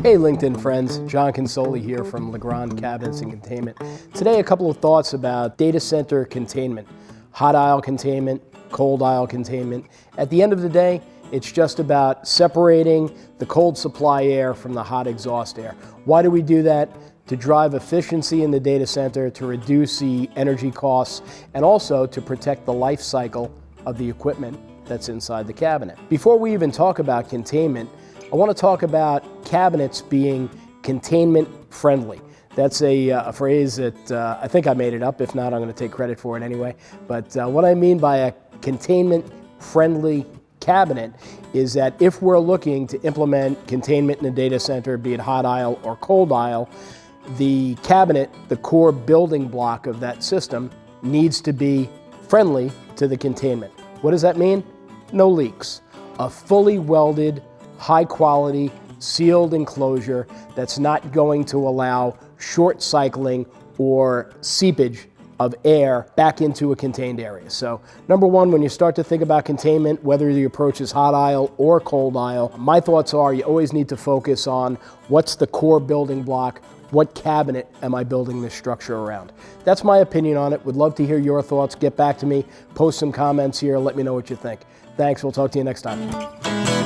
Hey LinkedIn friends, John Consoli here from Legrand Cabinets and Containment. Today a couple of thoughts about data center containment. Hot aisle containment, cold aisle containment. At the end of the day, it's just about separating the cold supply air from the hot exhaust air. Why do we do that? To drive efficiency in the data center, to reduce the energy costs, and also to protect the life cycle of the equipment that's inside the cabinet. Before we even talk about containment, I want to talk about cabinets being containment friendly. That's a phrase that I think I made it up. If not, I'm going to take credit for it anyway. But what I mean by a containment friendly cabinet is that if we're looking to implement containment in a data center, be it hot aisle or cold aisle, the cabinet, the core building block of that system, needs to be friendly to the containment. What does that mean? No leaks. A fully welded, high quality, sealed enclosure that's not going to allow short cycling or seepage of air back into a contained area. So number one, when you start to think about containment, whether the approach is hot aisle or cold aisle, my thoughts are you always need to focus on what's the core building block, what cabinet am I building this structure around? That's my opinion on it. Would love to hear your thoughts. Get back to me, post some comments here, let me know what you think. Thanks, we'll talk to you next time.